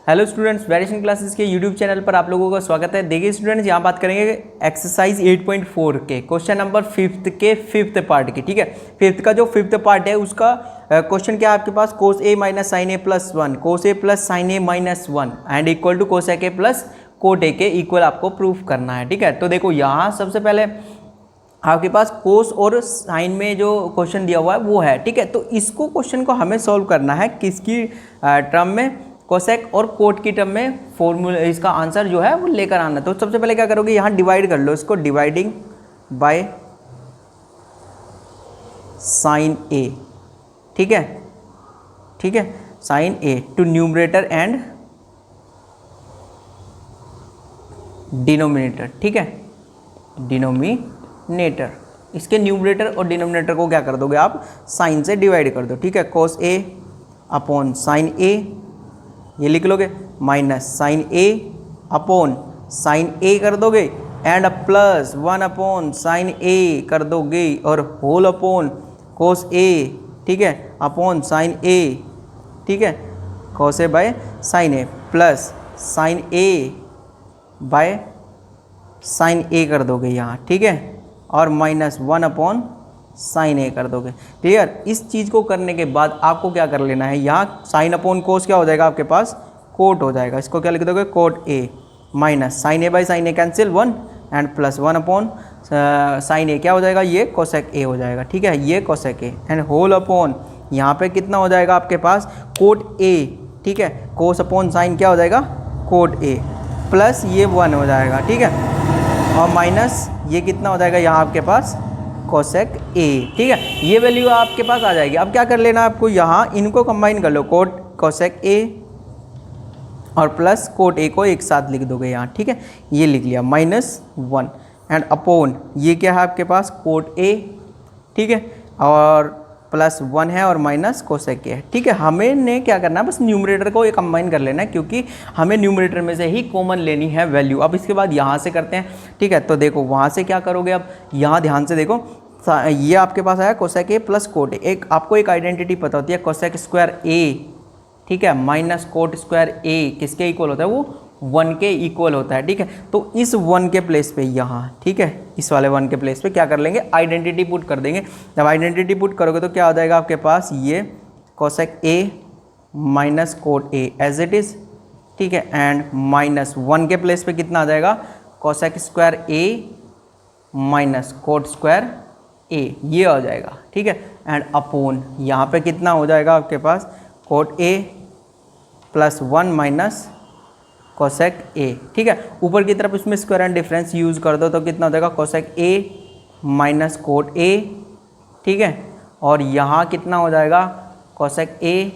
Hello students, variation classes के YouTube channel पर आप लोगों का स्वागत है। देखिए स्टूडेंट्स, यहाँ बात करेंगे एक्सरसाइज 8.4 के क्वेश्चन नंबर 5th के 5th पार्ट की। ठीक है, 5th का जो 5th पार्ट है उसका क्वेश्चन क्या है आपके पास, cos A minus sign A plus 1, cos A plus sign A minus 1 and equal to cosec A plus cot A के इक्वल आपको प्रूफ करना है। ठीक है, तो देखो यहाँ सबसे पहले आपके पास कोस और साइन में जो क्वेश्चन दिया हुआ है वो है। ठीक है, तो इसको क्वेश्चन को हमें सॉल्व करना है किसकी टर्म में, कोसेक और कोट की टर्म में। फॉर्मूला इसका आंसर जो है वो लेकर आना। तो सबसे पहले क्या करोगे, यहाँ डिवाइड कर लो इसको, डिवाइडिंग बाय साइन ए। ठीक है, ठीक है, sign A to numerator and denominator. ठीक है, डिनोमिनेटर, इसके न्यूमरेटर और डिनोमिनेटर को क्या कर दोगे आप, साइन से डिवाइड कर दो। ठीक है, कोस ए अपॉन साइन ए, ये लिख लोगे, minus sign A upon sine A कर दोगे and plus 1 upon sign A कर दोगे और होल अपॉन कोस ए। ठीक है, अपॉन साइन ए। ठीक है, cos A by sin A plus sign A by sin A कर दोगे यहाँ। ठीक है, और माइनस 1 अपॉन साइन ए कर दोगे। क्लियर। इस चीज़ को करने के बाद आपको क्या कर लेना है, यहाँ साइन अपॉन कोस क्या हो जाएगा आपके पास, कोट हो जाएगा। इसको क्या लिख दोगे, cot A minus sign A by sin A cancel 1 and plus 1 upon sign A क्या हो जाएगा, ये कोसेक ए हो जाएगा। ठीक है, ये cosec A and whole upon यहाँ पे कितना हो जाएगा आपके पास, कोट ए। ठीक है, कोस अपॉन साइन क्या हो जाएगा, कोट ए प्लस ये 1 हो जाएगा। ठीक है, और माइनस ये कितना हो जाएगा यहाँ आपके पास, कोसेक ए। ठीक है, ये वैल्यू आपके पास आ जाएगी। अब क्या कर लेना आपको, यहाँ इनको कंबाइन कर लो, कोट कोसेक ए और प्लस कोट ए को एक साथ लिख दोगे यहाँ। ठीक है, ये लिख लिया, माइनस 1 एंड अपॉन ये क्या है आपके पास, कोट ए। ठीक है, और प्लस 1 है और माइनस कोसेक ए है। ठीक है, हमें ने क्या करना है, बस न्यूमरेटर को ये कंबाइन कर लेना है क्योंकि हमें न्यूमरेटर में से ही कॉमन लेनी है वैल्यू। अब इसके बाद यहाँ से करते हैं। ठीक है, तो देखो वहाँ से क्या करोगे, अब यहाँ ध्यान से देखो, ये आपके पास आया कोसेक ए प्लस कोट ए। एक आपको एक आइडेंटिटी पता होती है, कोसेक स्क्वायर ए, ठीक है, माइनस कोट स्क्वायर ए किसके इक्वल होता है, वो 1 के इक्वल होता है। ठीक है, तो इस 1 के प्लेस पे यहाँ, ठीक है, इस वाले 1 के प्लेस पे क्या कर लेंगे, आइडेंटिटी पुट कर देंगे। जब आइडेंटिटी पुट करोगे तो क्या हो जाएगा आपके पास, ये cosec A minus cot A as it is. ठीक है, एंड माइनस 1 के प्लेस पे कितना आ जाएगा, cosec square A minus coat square A, ये आ जाएगा। ठीक है, एंड अपॉन यहाँ पे कितना हो जाएगा आपके पास, cot A plus 1 minus cosec A. ठीक है, ऊपर की तरफ इसमें स्क्वायर एंड डिफरेंस यूज़ कर दो तो कितना हो जाएगा, cosec A minus cot A. ठीक है, और यहाँ कितना हो जाएगा, कोसेक ए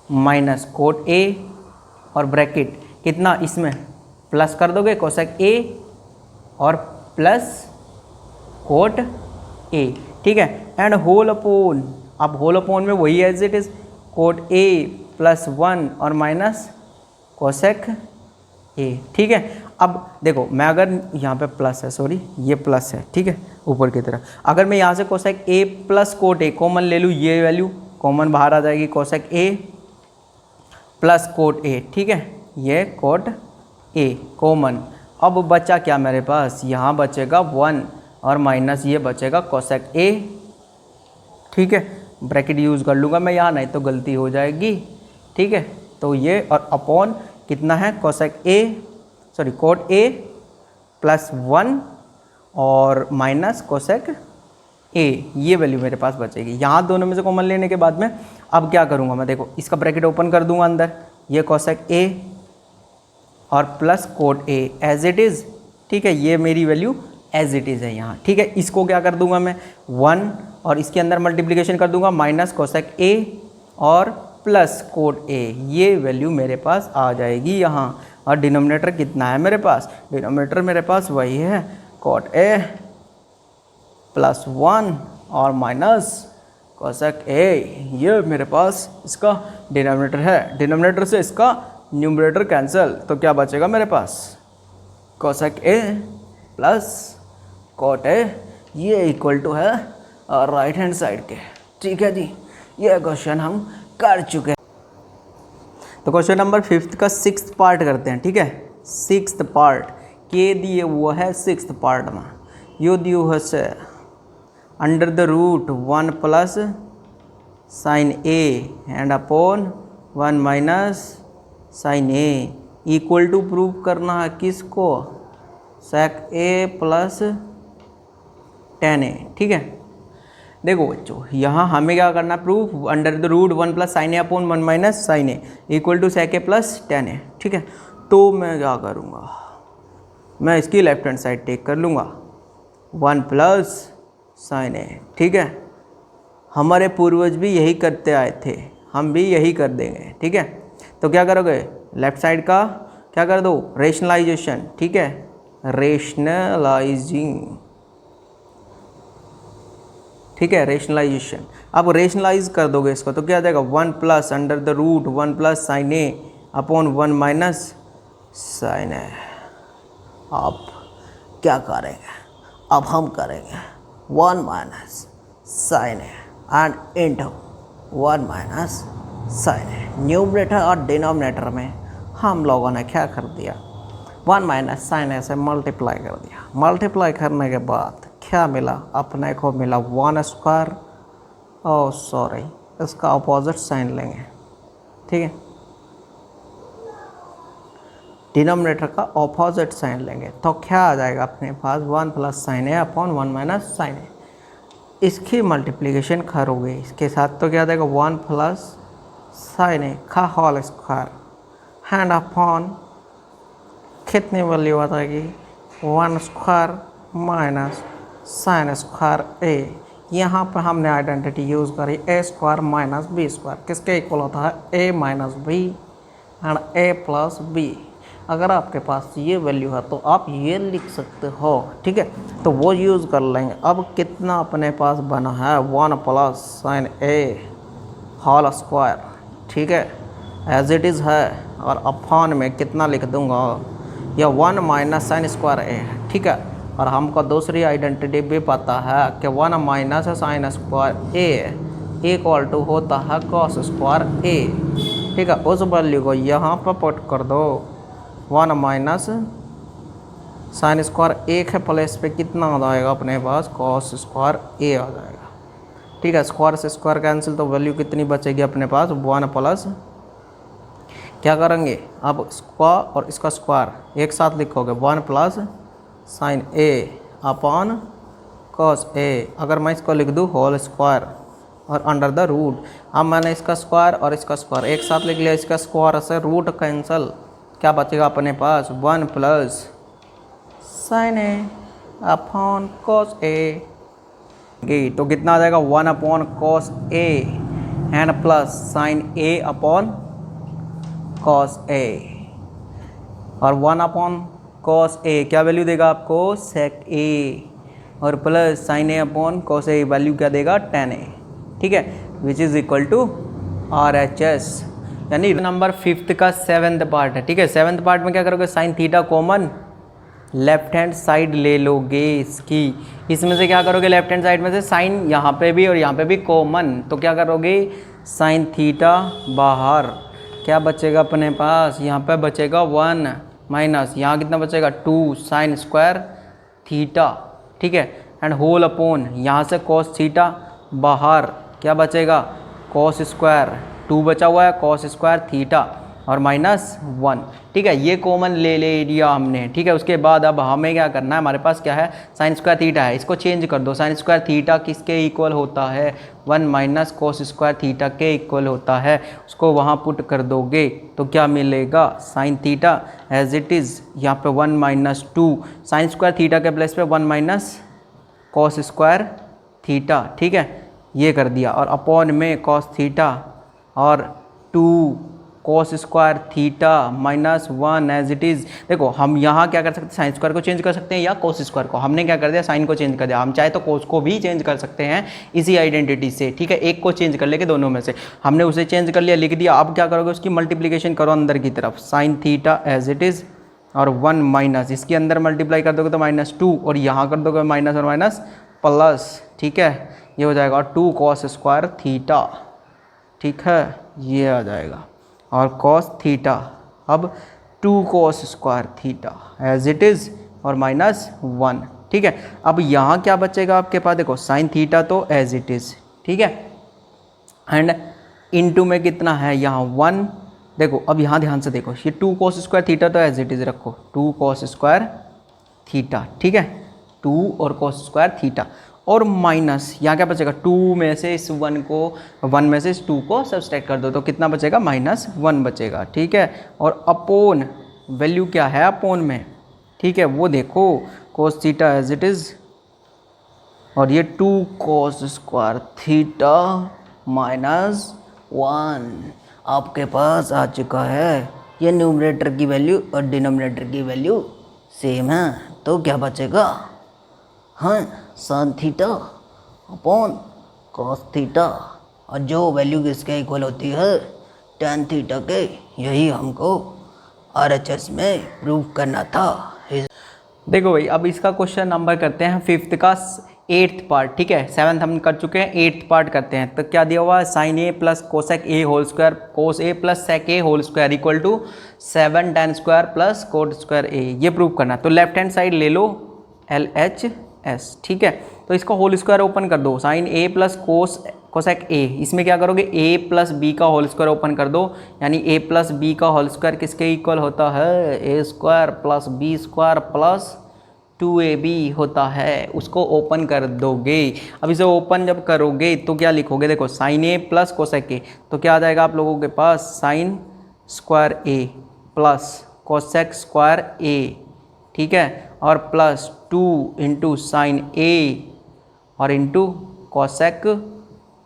माइनस कोट ए और ब्रैकेट कितना, इसमें प्लस कर दोगे कोसेक ए और प्लस कोट ए। ठीक है, एंड होल अपॉन, अब होल अपॉन में वही as it is, cot A plus 1 और माइनस कोसेक ए। ठीक है, अब देखो मैं अगर यहाँ पे प्लस है, सॉरी ये प्लस है। ठीक है, ऊपर की तरफ अगर मैं यहाँ से cosec A plus cot A common ले लूँ, ये वैल्यू कॉमन बाहर आ जाएगी, cosec A plus cot A. ठीक है, ये कोट ए कॉमन। अब बचा क्या मेरे पास, यहाँ बचेगा 1 और माइनस ये बचेगा कोसेक ए। ठीक है, ब्रैकेट यूज़ कर लूँगा मैं यहाँ, नहीं तो गलती हो जाएगी। ठीक है, तो ये और अपॉन कितना है, cosec A sorry coat A plus 1 और माइनस कोसेक ए, ये वैल्यू मेरे पास बचेगी। यहाँ दोनों में से कॉमन लेने के बाद में अब क्या करूँगा मैं, देखो इसका ब्रैकेट ओपन कर दूँगा अंदर, ये कोसेक ए और plus cot A as it is. ठीक है, ये मेरी वैल्यू एज इट इज़ है यहाँ। ठीक है, इसको क्या कर दूँगा मैं, 1 और इसके अंदर मल्टीप्लिकेशन कर दूँगा, माइनस कोसेक ए और प्लस कोट ए, ये वैल्यू मेरे पास आ जाएगी यहाँ। और डिनोमिनेटर कितना है मेरे पास, डिनोमिनेटर मेरे पास वही है, कोट ए प्लस 1 और माइनस कोसेक ए, ये मेरे पास इसका डिनोमिनेटर है। डिनोमिनेटर से इसका न्यूमरेटर कैंसिल, तो क्या बचेगा मेरे पास, cosec A plus cot A, ये इक्वल टू है राइट हैंड साइड के। ठीक है जी, ये क्वेश्चन हम कर चुके हैं। तो क्वेश्चन नंबर 5 का 6th पार्ट करते हैं, ठीक है। 6th पार्ट के दिए हुआ है 6th पार्ट में, यो दियो है से under the root 1 plus sign A and upon 1 minus sign A equal to prove करना है किसको, सेक ए प्लस टेन ए, ठीक है। देखो बच्चों यहाँ हमें क्या करना है, proof under the root 1 plus sign A upon 1 minus sign A equal to sec A plus tan A, ठीक है। तो मैं क्या करूँगा, मैं इसकी लेफ्ट हैंड साइड टेक कर लूँगा 1 प्लस साइन ए, ठीक है। हमारे पूर्वज भी यही करते आए थे, हम भी यही कर देंगे, ठीक है। तो क्या करोगे, लेफ्ट साइड का क्या कर दो, रेशनलाइजेशन, ठीक है, रेशनलाइजिंग, ठीक है, रेशनलाइजेशन। अब रेशनलाइज कर दोगे इसको तो क्या आ जाएगा, 1 plus under the root 1 plus sign A upon 1 minus sign A. आप क्या करेंगे, अब हम करेंगे 1 minus sign A and into 1 minus sign A. Numerator और डिनोमिनेटर में हम लोगों ने क्या कर दिया, 1 माइनस साइन ए से मल्टीप्लाई कर दिया। मल्टीप्लाई करने के बाद क्या मिला, अपने को मिला 1 स्क्वायर, ओ सॉरी इसका अपोजिट साइन लेंगे, ठीक है, डिनोमिनेटर का अपोजिट साइन लेंगे तो क्या आ जाएगा अपने पास 1 plus sign A upon 1 minus sign ए। इसकी मल्टीप्लिकेशन करोगे इसके साथ तो क्या आ जाएगा 1 प्लस साइन ए का होल स्क्वायर एंड अपॉन कितनी वैल्यू आ जाएगी 1 square minus sign square A. यहाँ पर हमने आइडेंटिटी यूज़ करी A square minus B square, किसके इक्वल होता है A minus B and A plus B. अगर आपके पास ये वैल्यू है तो आप ये लिख सकते हो, ठीक है, तो वो यूज़ कर लेंगे। अब कितना अपने पास बना है 1 प्लस साइन ए होल स्क्वायर, ठीक है, एज इट इज़ है, और अपॉन में कितना लिख दूंगा, या 1 माइनस साइन स्क्वायर ए, ठीक है। और हमको दूसरी आइडेंटिटी भी पता है कि 1 minus sign square A equal to होता है कॉस स्क्वायर ए, ठीक है। उस वैल्यू को यहाँ पर पुट कर दो, 1 माइनस साइन स्क्वायर ए के प्लेस पे कितना आ जाएगा अपने पास, कॉस स्क्वायर ए आ जाएगा, ठीक है। स्क्वायर से स्क्वायर कैंसिल तो वैल्यू कितनी बचेगी अपने पास 1 प्लस, क्या करेंगे अब स्क्वायर और इसका स्क्वायर एक साथ लिखोगे 1 plus sign A upon cos ए। अगर मैं इसको लिख दूँ होल स्क्वायर और अंडर द रूट, अब मैंने इसका स्क्वायर और इसका स्क्वायर एक साथ लिख लिया, इसका स्क्वायर से रूट कैंसिल, क्या बचेगा अपने पास 1 plus sign A upon cos A. तो कितना आ जाएगा 1 upon cos A and plus sign A upon cos A, और 1 अपॉन कॉस ए क्या वैल्यू देगा आपको सेक ए, और plus sign A upon cos A value क्या देगा tan ए, ठीक है, which is equal to RHS। यानी नंबर 5 का 7th पार्ट है, ठीक है। 7th पार्ट में क्या करोगे, sine theta common left hand side ले लोगे इसकी, इसमें से क्या करोगे, लेफ्ट हैंड साइड में से साइन यहाँ पे भी और यहाँ पे भी कॉमन, तो क्या करोगे साइन थीटा बाहर, क्या बचेगा अपने पास, यहाँ पे बचेगा 1 माइनस यहाँ कितना बचेगा 2 साइन स्क्वायर थीटा, ठीक है, एंड होल अपॉन यहाँ से कॉस थीटा बाहर क्या बचेगा कॉस स्क्वायर 2 बचा हुआ है कॉस स्क्वायर थीटा और माइनस 1, ठीक है, ये कॉमन ले लिया हमने, ठीक है। उसके बाद अब हमें क्या करना है, हमारे पास क्या है साइन स्क्वायर थीटा है, इसको चेंज कर दो, साइन स्क्वायर थीटा किसके इक्वल होता है 1 माइनस कोस स्क्वायर थीटा के इक्वल होता है, उसको वहाँ पुट कर दोगे तो क्या मिलेगा sine theta as it is, यहाँ पे 1 माइनस 2 साइन स्क्वायर थीटा के प्लेस पे 1 माइनस कोस स्क्वायर थीटा, ठीक है, ये कर दिया, और अपॉन में कॉस थीटा और 2 cos square theta minus 1 as it is. देखो हम यहाँ क्या कर सकते हैं, साइन स्क्वायर को चेंज कर सकते हैं या कोस स्क्वायर को, हमने क्या कर दिया साइन को चेंज कर दिया, हम चाहे तो कोस को भी चेंज कर सकते हैं इसी आइडेंटिटी से, ठीक है, एक को चेंज कर लेके दोनों में से, हमने उसे चेंज कर लिया लिख दिया। अब क्या करोगे उसकी मल्टीप्लीकेशन करो अंदर की तरफ, sine theta as it is और 1 माइनस इसके अंदर मल्टीप्लाई कर दोगे तो -2 और यहाँ कर दोगे माइनस और माइनस प्लस, ठीक है, ये हो जाएगा 2 कॉस स्क्वायर थीटा, ठीक है, ये आ जाएगा। और कॉस थीटा, अब 2 cos square theta as it is और -1, ठीक है। अब यहाँ क्या बचेगा आपके पास, देखो साइन थीटा तो एज इट इज़, ठीक है, एंड इनटू में कितना है यहाँ 1। देखो अब यहाँ ध्यान से देखो, ये 2 कॉस स्क्वायर थीटा तो एज इट इज़ रखो, 2 कॉस स्क्वायर थीटा, ठीक है, 2 और कॉस स्क्वायर थीटा, और माइनस यहाँ क्या बचेगा, 2 में से इस 1 को, 1 में से इस 2 को सब्सट्रैक्ट कर दो तो कितना बचेगा, -1 बचेगा, ठीक है। और अपोन वैल्यू क्या है अपोन में, ठीक है, वो देखो cos theta as it is, और ये 2 कॉस स्क्वायर थीटा -1 आपके पास आ चुका है। ये न्यूमरेटर की वैल्यू और डिनोमिनेटर की वैल्यू सेम है, तो क्या बचेगा, हाँ, sine theta upon cos theta, और जो वैल्यू किसके इक्वल होती है, tan थीटा के। यही हमको RHS में प्रूव करना था। देखो भाई अब इसका क्वेश्चन नंबर करते हैं 5th का 8th पार्ट, ठीक है, 7th हम कर चुके हैं, 8th पार्ट करते हैं। तो क्या दिया हुआ है, sign A plus cosec A whole square cos A plus sec A whole square equal to 7 tan square plus cot square A, ये प्रूव करना है। तो लेफ्ट हैंड साइड ले लो LHS, ठीक है, तो इसका होल स्क्वायर ओपन कर दो, sine A plus cosec A, इसमें क्या करोगे a प्लस बी का होल स्क्वायर ओपन कर दो, यानी a प्लस बी का होल स्क्वायर किसके इक्वल होता है, a square plus B square plus 2ab होता है, उसको ओपन कर दोगे। अब इसे ओपन जब करोगे तो क्या लिखोगे, देखो sine A plus cosec A, तो क्या आ जाएगा आप लोगों के पास, sine square A plus cosec square A, ठीक है, और प्लस 2 इंटू साइन ए और इंटू कोसेक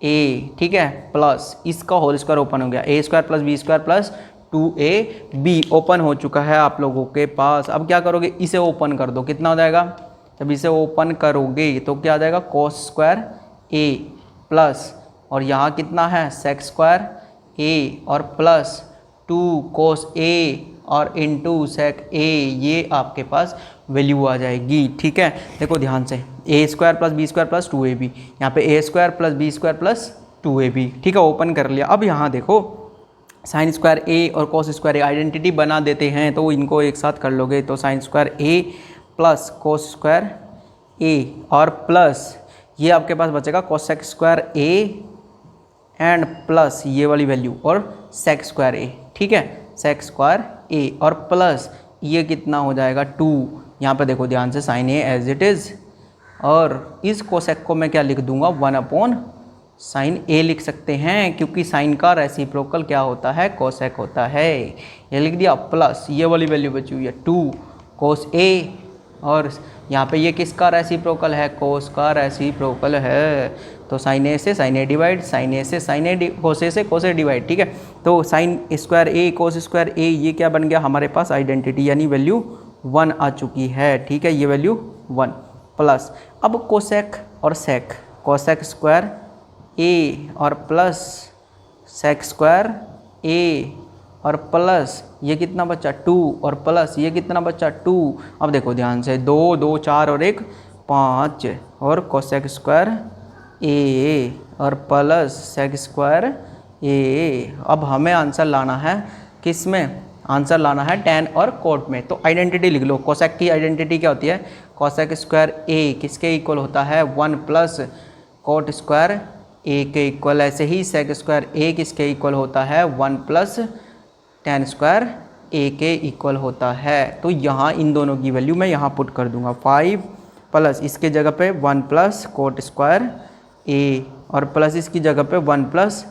ए, ठीक है, प्लस इसका होल स्क्वायर ओपन हो गया, a square plus B square plus 2ab open हो चुका है आप लोगों के पास। अब क्या करोगे, इसे ओपन कर दो, कितना हो जाएगा, जब इसे ओपन करोगे तो क्या आ जाएगा, कॉस स्क्वायर a प्लस, और यहाँ कितना है, सेक स्क्वायर a और प्लस 2 कोस a और इंटू सेक a, ये आपके पास वैल्यू आ जाएगी, ठीक है। देखो ध्यान से, a square plus B square plus 2ab, यहाँ पे a square plus B square plus 2ab, ठीक है, ओपन कर लिया। अब यहाँ देखो साइन स्क्वायर a और कॉस स्क्वायर a आइडेंटिटी बना देते हैं, तो इनको एक साथ कर लोगे, तो sine square a plus cos square a और प्लस ये आपके पास बचेगा cosec square a and plus ये वाली वैल्यू और सेक स्क्वायर a, ठीक है, सेक स्क्वायर a और प्लस ये कितना हो जाएगा 2, यहाँ पे देखो ध्यान से, sine a as it is, और इस कोसेक को मैं क्या लिख दूंगा, 1 अपॉन साइन a लिख सकते हैं, क्योंकि साइन का रेसिप्रोकल क्या होता है, कोसेक होता है, ये लिख दिया, प्लस ये वाली वैल्यू बची हुई है 2 कोस a, और यहाँ पे ये किसका रेसिप्रोकल है, कोस का रेसिप्रोकल है, तो साइन a से sine a divide, sine a से साइन a कोस a से कोस a डिवाइड, ठीक है। तो sine square a cos square a, ये क्या बन गया हमारे पास आइडेंटिटी, यानी वैल्यू 1 आ चुकी है, ठीक है, ये वैल्यू 1 प्लस, अब कोसेक और सेक, कोसेक स्क्वायर a और प्लस सेक स्क्वायर a और प्लस ये कितना बचा 2 और प्लस ये कितना बचा 2। अब देखो ध्यान से, 2 2 4 और 1 5 और कोसेक स्क्वायर a और प्लस सेक स्क्वायर a। अब हमें आंसर लाना है किस में, आंसर लाना है tan और कोट में। तो आइडेंटिटी लिख लो, कोसेक की आइडेंटिटी क्या होती है, कोसेक स्क्वायर a किसके इक्वल होता है 1 प्लस कोट स्क्वायर a के इक्वल, ऐसे ही सेक स्क्वायर a किसके इक्वल होता है 1 प्लस tan स्क्वायर a के इक्वल होता है। तो यहाँ इन दोनों की वैल्यू मैं यहाँ पुट कर दूंगा, 5 प्लस इसके जगह पे 1 प्लस कोट स्क्वायर a और प्लस इसकी जगह पे 1 plus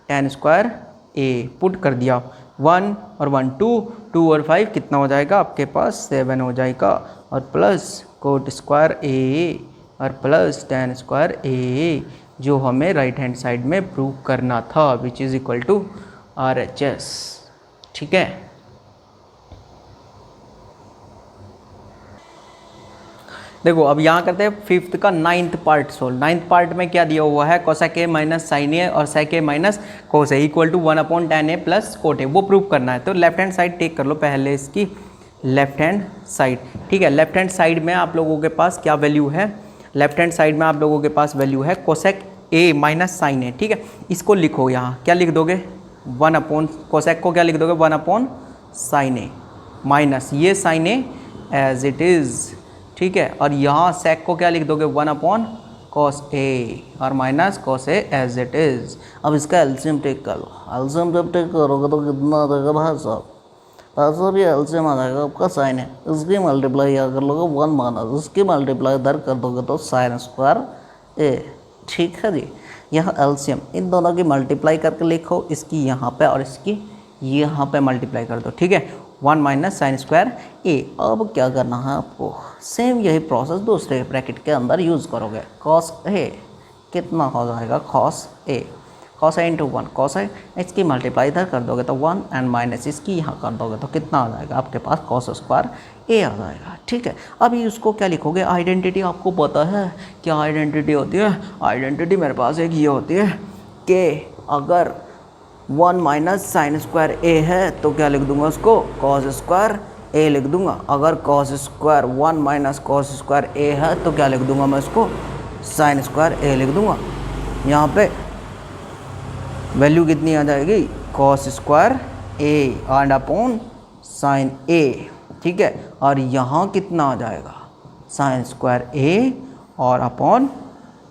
tan square a put कर दिया, 1 और 1 2 2 और 5 कितना हो जाएगा आपके पास 7 हो जाएगा, और प्लस कोट स्क्वायर a और प्लस tan स्क्वायर a, जो हमें राइट हैंड साइड में प्रूव करना था, which is equal to RHS, ठीक है। देखो अब यहाँ करते हैं 5th का 9th part solve. 9th part में क्या दिया हुआ है, cosec a minus sine a और sec a minus cos a equal to 1 upon tan a plus cot a, वो प्रूव करना है। तो लेफ्ट हैंड साइड टेक कर लो पहले, इसकी लेफ्ट हैंड साइड, ठीक है। लेफ्ट हैंड साइड में आप लोगों के पास क्या वैल्यू है, लेफ्ट हैंड साइड में आप लोगों के पास वैल्यू है cosec a minus sine a, ठीक है। इसको लिखो, यहाँ क्या लिख दोगे, 1 अपॉन कोसेक को क्या लिख दोगे 1 अपॉन साइन ए माइनस ये sine A as it is, ठीक है, और यहाँ सेक को क्या लिख दोगे 1 अपॉन कॉस ए और minus cos A as it is. अब इसका एलसीएम टेक कर लो, एलसीएम जब टेक करोगे तो कितना आ जाएगा भाई साहब, ऐसा भी एलसीएम आ जाएगा आपका साइन है, इसकी मल्टीप्लाई क्या कर लोगे 1 माइनस इसकी मल्टीप्लाई इधर कर दोगे तो साइन स्क्वायर ए, ठीक है जी। यह एलसीएम इन दोनों की मल्टीप्लाई करके लिखो, इसकी यहाँ पे और इसकी यहाँ पे मल्टीप्लाई कर दो, ठीक है, 1 माइनस साइन स्क्वायर ए। अब क्या करना है आपको, सेम यही प्रोसेस दूसरे ब्रैकेट के अंदर यूज़ करोगे, कॉस ए कितना हो जाएगा cos A into 1 cos A, इसकी मल्टीप्लाई इधर कर दोगे तो 1 एंड माइनस इसकी यहाँ कर दोगे तो कितना आ जाएगा आपके पास कॉस स्क्वायर ए आ जाएगा, ठीक है। अभी उसको क्या लिखोगे, आइडेंटिटी आपको पता है क्या आइडेंटिटी होती है, आइडेंटिटी मेरे पास एक ये होती है कि अगर 1 माइनस साइन स्क्वायर ए है तो क्या लिख दूंगा उसको कॉस स्क्वायर ए लिख दूंगा, अगर cos square 1 minus cos square A है तो क्या लिख दूंगा मैं उसको साइन स्क्वायर ए लिख दूंगा। यहाँ पे वैल्यू कितनी आ जाएगी cos square A and upon sign A, ठीक है, और यहाँ कितना आ जाएगा साइन स्क्वायर ए और अपॉन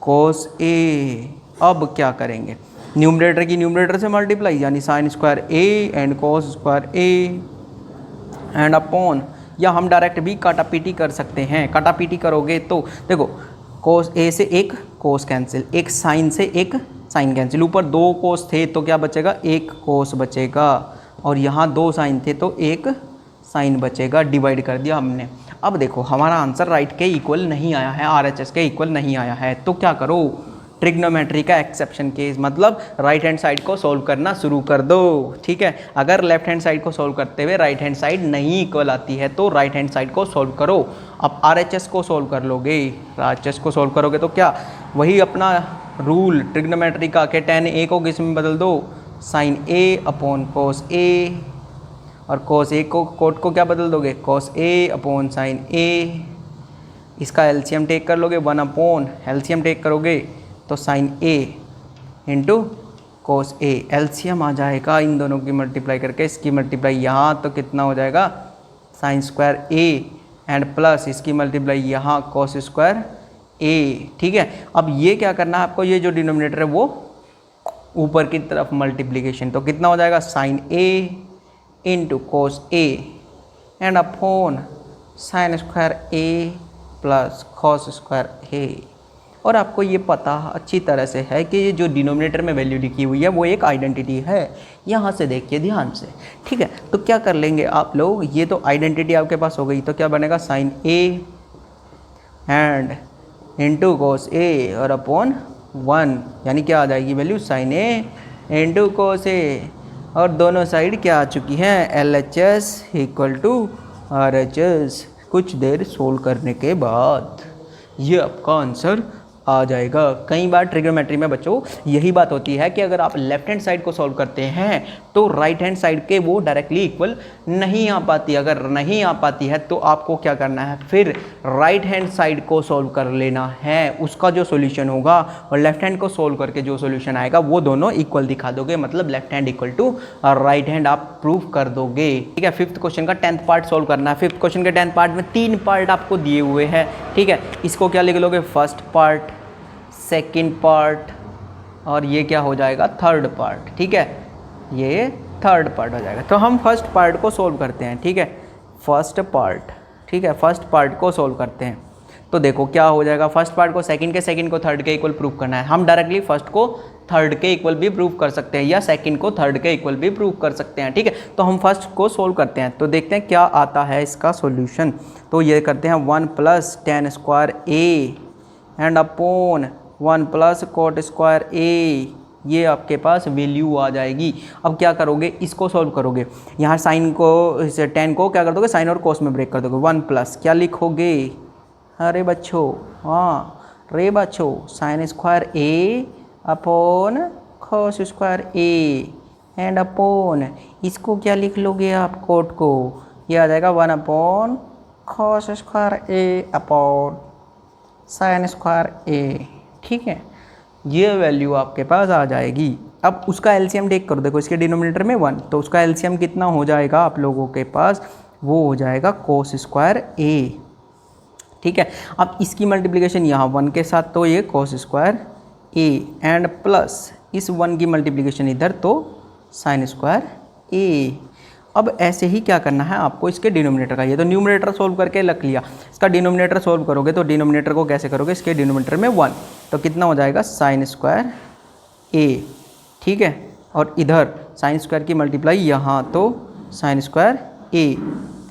कॉस ए। अब क्या करेंगे, न्यूमरेटर की न्यूमरेटर से मल्टीप्लाई यानी sign square A and cos square A and upon, या हम डायरेक्ट भी काटापीटी कर सकते हैं। काटापीटी करोगे तो देखो कोस ए से एक कोस कैंसिल, एक साइन से एक साइन कैंसिल, ऊपर 2 कोस थे तो क्या बचेगा 1 कोस बचेगा, और यहाँ 2 साइन थे तो 1 साइन बचेगा, डिवाइड कर दिया हमने। अब देखो हमारा आंसर राइट के इक्वल नहीं आया है, आरएचएस के इक्वल नहीं आया है, तो क्या करो ट्रिग्नोमेट्री का एक्सेप्शन केस, मतलब राइट हैंड साइड को सोल्व करना शुरू कर दो, ठीक है। अगर लेफ्ट हैंड साइड को सोल्व करते हुए राइट हैंड साइड नहीं इक्वल आती है तो राइट हैंड साइड को सोल्व करो। अब आरएचएस को सोल्व कर लोगे, आरएचएस को सोल्व करोगे तो क्या वही अपना रूल ट्रिग्नोमेट्री का कि tan ए को किस में बदल दो sine A upon cos A, और कोस ए को कोट को क्या बदल दोगे कोस ए अपॉन साइन ए, इसका एलसीएम टेक कर लोगे 1 अपॉन एलसीएम टेक करोगे तो sign A into cos A, LCM आ जाएगा इन दोनों की मल्टीप्लाई करके, इसकी मल्टीप्लाई यहाँ तो कितना हो जाएगा sign square A and plus इसकी मल्टीप्लाई यहाँ कोस स्क्वायर ए, ठीक है। अब ये क्या करना है आपको, ये जो डिनोमिनेटर है वो ऊपर की तरफ मल्टीप्लिकेशन, तो कितना हो जाएगा sin A into cos A and upon sin square A plus cos square A. और आपको ये पता अच्छी तरह से है कि ये जो डिनोमिनेटर में वैल्यू लिखी हुई है वो एक आइडेंटिटी है, यहाँ से देखिए ध्यान से, ठीक है। तो क्या कर लेंगे आप लोग, ये तो आइडेंटिटी आपके पास हो गई, तो क्या बनेगा sin A and into cos A और अपॉन 1, यानी क्या आ जाएगी value sin A into cos A, और दोनों साइड क्या आ चुकी हैं LHS इक्वल टू RHS। कुछ देर सोल्व करने के बाद ये आपका आंसर आ जाएगा। कई बार ट्रिग्नोमेट्री में बच्चों यही बात होती है कि अगर आप लेफ्ट हैंड साइड को सॉल्व करते हैं तो राइट हैंड साइड के वो डायरेक्टली इक्वल नहीं आ पाती। अगर नहीं आ पाती है तो आपको क्या करना है, फिर राइट हैंड साइड को सॉल्व कर लेना है, उसका जो सॉल्यूशन होगा और लेफ्ट हैंड को सॉल्व करके जो सॉल्यूशन आएगा वो दोनों इक्वल दिखा दोगे, मतलब left hand equal to right hand आप प्रूव कर दोगे। ठीक है, फिफ्थ क्वेश्चन का 10th पार्ट सॉल्व करना है। फिफ्थ क्वेश्चन के 10th पार्ट में 3 पार्ट आपको दिए हुए हैं। ठीक है, इसको क्या लिख लोगे, फर्स्ट पार्ट, सेकंड पार्ट और ये क्या हो जाएगा, थर्ड पार्ट। ठीक है, ये थर्ड पार्ट हो जाएगा। तो हम फर्स्ट पार्ट को सोल्व करते हैं। ठीक है, फर्स्ट पार्ट, ठीक है, फर्स्ट पार्ट को सोल्व करते हैं। तो देखो क्या हो जाएगा, फर्स्ट पार्ट को सेकंड को थर्ड के इक्वल प्रूव करना है। हम डायरेक्टली फर्स्ट को थर्ड के इक्वल भी प्रूव कर सकते हैं या सेकंड को थर्ड के इक्वल भी प्रूव कर सकते हैं। ठीक है, तो हम फर्स्ट को सोल्व करते हैं, तो देखते हैं क्या आता है इसका सॉल्यूशन। तो ये करते हैं 1 plus tan square A and upon 1 plus cot square A, ये आपके पास वैल्यू आ जाएगी। अब क्या करोगे, इसको सॉल्व करोगे, यहाँ साइन को, इसे tan को क्या कर दोगे, साइन और कोस में ब्रेक कर दोगे। 1 प्लस क्या लिखोगे, अरे बच्चों, हाँ रे बच्चों, sign square A upon cos square A and upon, इसको क्या लिख लोगे आप, कोट को, ये आ जाएगा 1 upon cos square A upon sin square A. ठीक है, ये वैल्यू आपके पास आ जाएगी। अब उसका एलसीएम टेक करो, देखो इसके डिनोमिनेटर में 1, तो उसका एलसीएम कितना हो जाएगा आप लोगों के पास, वो हो जाएगा कोस स्क्वायर ए। ठीक है, अब इसकी मल्टीप्लिकेशन यहाँ 1 के साथ, तो ये cos square A and plus इस 1 की मल्टीप्लिकेशन इधर, तो साइन स्क्वायर ए। अब ऐसे ही क्या करना है आपको इसके डिनोमिनेटर का, ये तो न्यूमरेटर सोल्व करके रख लिया, इसका डिनोमिनेटर सोल्व करोगे तो डिनोमिनेटर को कैसे करोगे, इसके डिनोमिनेटर में 1, तो कितना हो जाएगा साइन स्क्वायर ए। ठीक है, और इधर साइन स्क्वायर की मल्टीप्लाई यहाँ, तो sine square A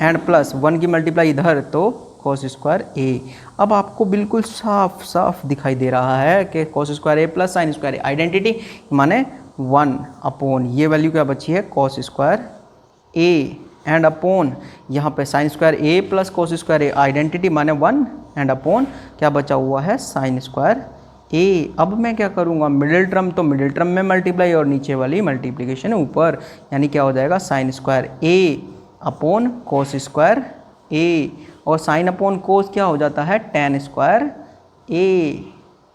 and plus 1 की मल्टीप्लाई इधर, तो कोस स्क्वायर ए। अब आपको बिल्कुल साफ साफ दिखाई दे रहा है कि cos square A plus sign square A, identity माने 1 अपॉन ये वैल्यू क्या बची है cos square A and upon यहाँ पे sign square A plus cos square A, identity माने 1 एंड अपॉन क्या बचा हुआ है साइन स्क्वायर ए। अब मैं क्या करूँगा, मिडिल टर्म तो मिडिल टर्म में मल्टीप्लाई और नीचे वाली मल्टीप्लिकेशन ऊपर, यानी क्या हो जाएगा sign square A upon cos square A, और साइन अपॉन कोस क्या हो जाता है टेन स्क्वायर ए।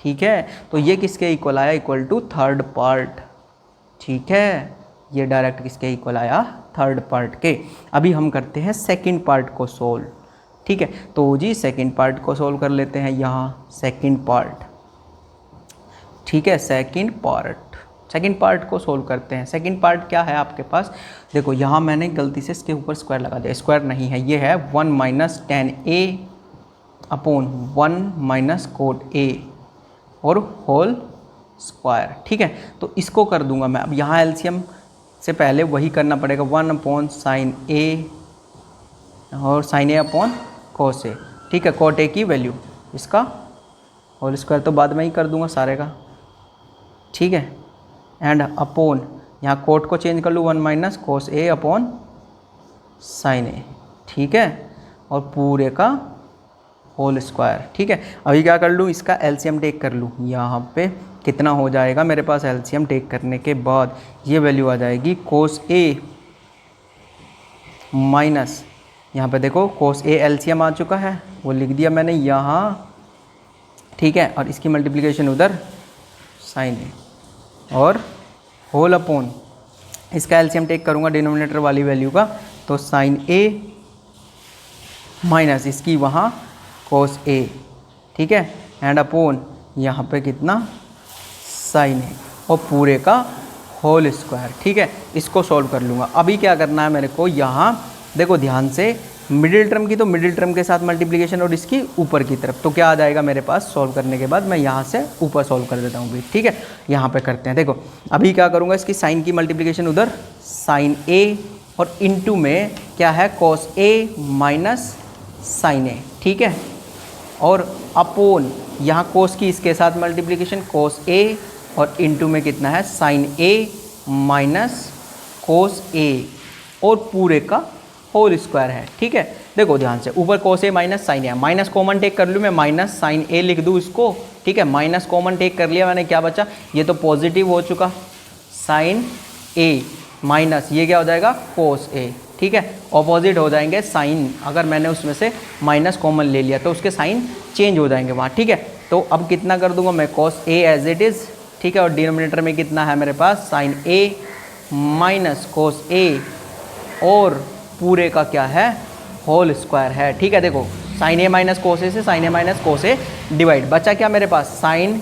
ठीक है, तो ये किसके इक्वल आया, इक्वल टू थर्ड पार्ट। ठीक है, ये डायरेक्ट किसके इक्वल आया, थर्ड पार्ट के। अभी हम करते हैं सेकंड पार्ट को सोल्व। ठीक है, तो जी सेकंड पार्ट को सोल्व कर लेते हैं यहाँ, सेकंड पार्ट। ठीक है, सेकंड पार्ट को सोल्व करते हैं। सेकंड पार्ट क्या है आपके पास, देखो यहाँ मैंने गलती से इसके ऊपर स्क्वायर लगा दिया, स्क्वायर नहीं है, ये है 1 माइनस टेन ए अपॉन 1 माइनस कोट ए और होल स्क्वायर। ठीक है, तो इसको कर दूंगा मैं। अब यहाँ एलसीएम से पहले वही करना पड़ेगा, 1 अपॉन साइन ए और साइन ए अपॉन कोस ए। ठीक है, कोट ए की वैल्यू, इसका होल स्क्वायर तो बाद में ही कर दूंगा सारे का। ठीक है, एंड अपॉन यहाँ कोट को चेंज कर लूँ, 1 minus cos A upon sine A. ठीक है, और पूरे का होल स्क्वायर। ठीक है, अभी क्या कर लूँ, इसका एलसीएम टेक कर लूँ। यहाँ पे कितना हो जाएगा मेरे पास, एलसीएम टेक करने के बाद ये वैल्यू आ जाएगी कोस ए माइनस, यहाँ पे देखो कोस ए एलसीएम आ चुका है, वो लिख दिया मैंने यहाँ। ठीक है, और इसकी मल्टीप्लिकेशन उधर साइन ए और होल अपॉन इसका एलसीएम टेक करूँगा डिनोमिनेटर वाली वैल्यू का, तो साइन ए माइनस इसकी वहाँ कोस ए। ठीक है, एंड अपॉन यहाँ पे कितना साइन ए और पूरे का होल स्क्वायर। ठीक है, इसको सॉल्व कर लूँगा। अभी क्या करना है मेरे को, यहाँ देखो ध्यान से, मिडिल टर्म की तो मिडिल टर्म के साथ मल्टीप्लिकेशन और इसकी ऊपर की तरफ, तो क्या आ जाएगा मेरे पास सॉल्व करने के बाद, मैं यहाँ से ऊपर सॉल्व कर देता हूँ भी। ठीक है, यहाँ पे करते हैं। देखो अभी क्या करूँगा, इसकी साइन की मल्टीप्लिकेशन उधर साइन ए और इनटू में क्या है cos A minus sign A. ठीक है, और अपोन यहाँ कोस की इसके साथ मल्टीप्लिकेशन कोस ए और इनटू में कितना है sign A minus cos A और पूरे का होल स्क्वायर है। ठीक है, देखो ध्यान से, ऊपर कोस A minus sign A, minus common take कर लूँ मैं, माइनस साइन ए लिख दूँ इसको। ठीक है, माइनस कॉमन टेक कर लिया मैंने, क्या बचा, ये तो पॉजिटिव हो चुका, साइन ए माइनस ये क्या हो जाएगा कोस ए। ठीक है, ऑपोजिट हो जाएंगे साइन, अगर मैंने उसमें से माइनस कॉमन ले लिया तो उसके साइन चेंज हो जाएंगे वहाँ। ठीक है, तो अब कितना कर दूंगा मैं, cos A as it is. ठीक है, और डिनोमिनेटर में कितना है मेरे पास sign A minus cos A और पूरे का क्या है होल स्क्वायर है। ठीक है, देखो साइन ए माइनस कोस ए से sign A minus cos A divide, बचा क्या मेरे पास sign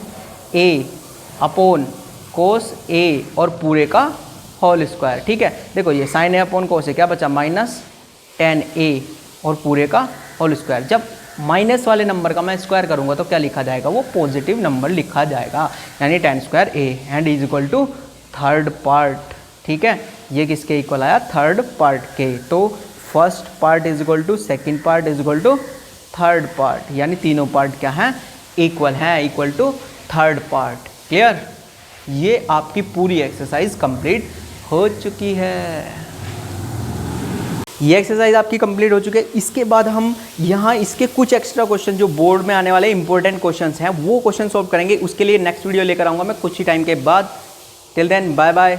A upon cos A और पूरे का होल स्क्वायर। ठीक है, देखो ये साइन ए अपॉन कोस ए क्या बचा माइनस टेन ए और पूरे का होल स्क्वायर। जब माइनस वाले नंबर का मैं स्क्वायर करूंगा तो क्या लिखा जाएगा, वो पॉजिटिव नंबर लिखा जाएगा, यानी tan square A and is equal to third part. ठीक है, ये किसके इक्वल आया, थर्ड पार्ट के। तो first part is equal to second part is equal to third part, यानी तीनों पार्ट क्या हैं इक्वल हैं, equal to third part. Clear, ये आपकी पूरी एक्सरसाइज कंप्लीट हो चुकी है। ये एक्सरसाइज आपकी कंप्लीट हो चुकी है। इसके बाद हम यहाँ इसके कुछ एक्स्ट्रा क्वेश्चन जो बोर्ड में आने वाले इंपॉर्टेंट क्वेश्चंस हैं वो क्वेश्चन सॉल्व करेंगे। उसके लिए नेक्स्ट वीडियो लेकर आऊँगा मैं कुछ ही टाइम के बाद। Till then bye bye.